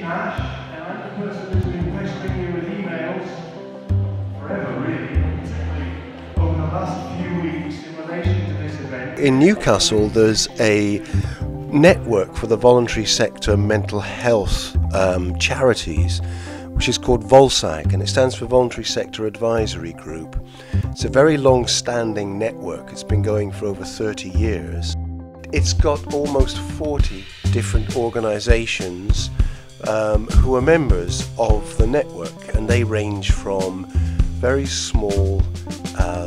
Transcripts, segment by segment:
Ash, and I'm the person who's been pestering you with emails forever, really, particularly over the last few weeks in relation to this event. In Newcastle, there's a network for the voluntary sector mental health charities, which is called VOLSAG, and it stands for Voluntary Sector Advisory Group. It's a very long-standing network. It's been going for over 30 years. It's got almost 40 different organisations who are members of the network, and they range from very small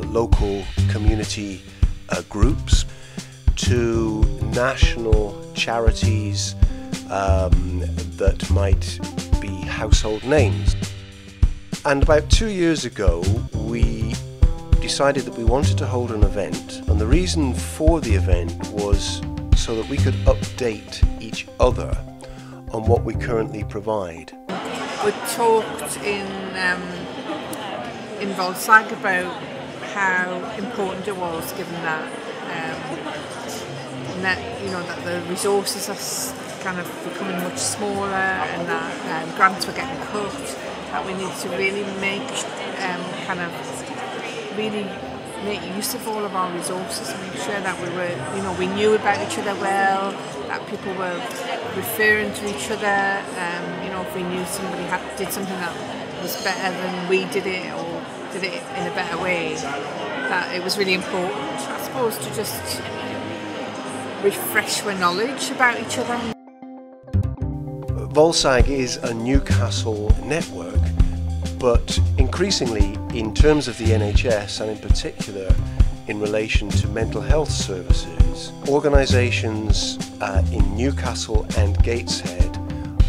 local community groups to national charities that might be household names. And about 2 years ago we decided that we wanted to hold an event, and the reason for the event was so that we could update each other on what we currently provide. We talked in VOLSAG about how important it was, given that that the resources are kind of becoming much smaller, and that grants were getting cut, that we need to really make make use of all of our resources, and make sure that we knew about each other well, that people were referring to each other. If we knew somebody did something that was better than we did it, or did it in a better way, that it was really important, I suppose, to just refresh our knowledge about each other. VOLSAG is a Newcastle network, but increasingly, in terms of the NHS, and in particular in relation to mental health services, organisations in Newcastle and Gateshead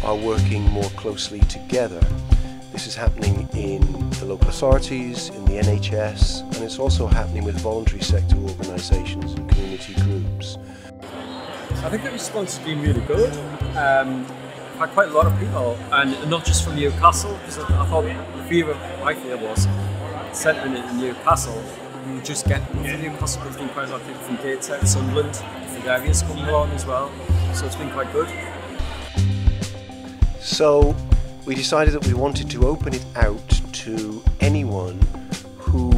are working more closely together. This is happening in the local authorities, in the NHS, and it's also happening with voluntary sector organisations and community groups. I think the response has been really good. I've had quite a lot of people, and not just from Newcastle, because I thought my fear was centering it in Newcastle. You would just get from Newcastle, there's been quite a lot of people from Gateshead, Sunderland, different areas coming along as well, so it's been quite good. So we decided that we wanted to open it out to anyone who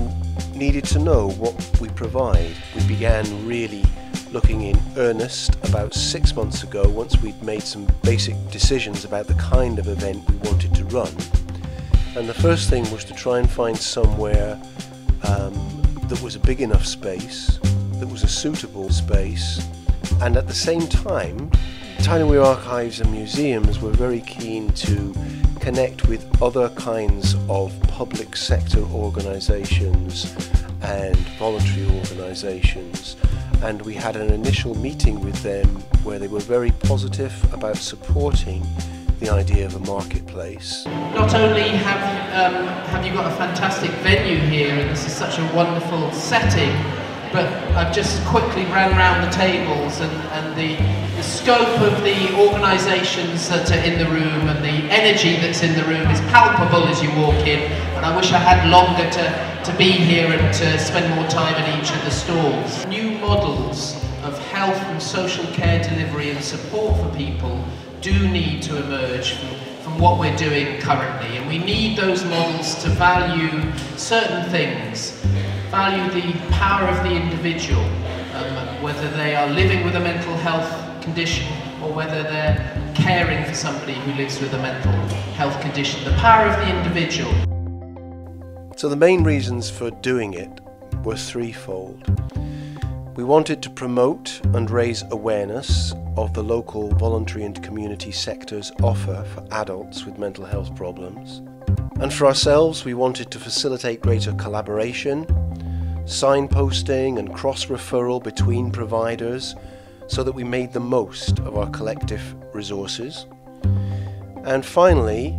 needed to know what we provide. We began really looking in earnest about 6 months ago, once we'd made some basic decisions about the kind of event we wanted to run. And the first thing was to try and find somewhere that was a big enough space, that was a suitable space, and at the same time Tyne Wear Archives and Museums were very keen to connect with other kinds of public sector organisations and voluntary organisations, and we had an initial meeting with them where they were very positive about supporting the idea of a marketplace. Not only have you got a fantastic venue here, and this is such a wonderful setting, but I've just quickly ran around the tables, and the scope of the organisations that are in the room and the energy that's in the room is palpable as you walk in, and I wish I had longer to be here and to spend more time in each of the stalls. New models of health and social care delivery and support for people do need to emerge from what we're doing currently, and we need those models to value certain things. Value the power of the individual, whether they are living with a mental health condition or whether they're caring for somebody who lives with a mental health condition. The power of the individual. So the main reasons for doing it were threefold. We wanted to promote and raise awareness of the local voluntary and community sector's offer for adults with mental health problems. And for ourselves, we wanted to facilitate greater collaboration, signposting and cross-referral between providers so that we made the most of our collective resources. And finally,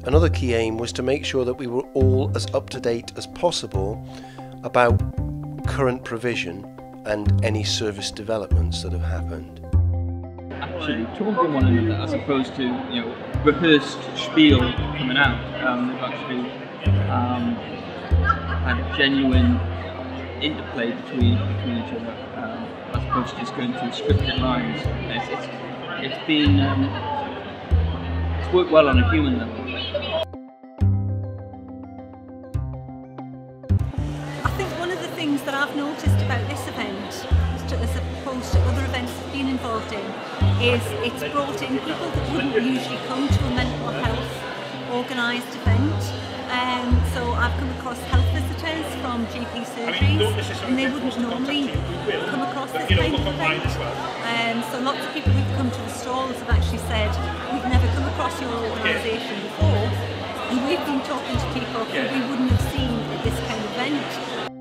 another key aim was to make sure that we were all as up-to-date as possible about current provision and any service developments that have happened. Actually talking to one another as opposed to rehearsed spiel coming out. They've actually had genuine interplay between each other as opposed to just going through scripted lines. It's been it's worked well on a human level. I think one of the things that I've noticed about this event, as opposed to other events I've been involved in, is it's brought in people that wouldn't usually come to a mental health organised event. So I've come across health visitors from GP surgeries, and they wouldn't normally come across this kind of event. So lots of people who've come to the stalls have actually said, we've never come across your organisation before, and we've been talking to people who we wouldn't have seen at this kind of event.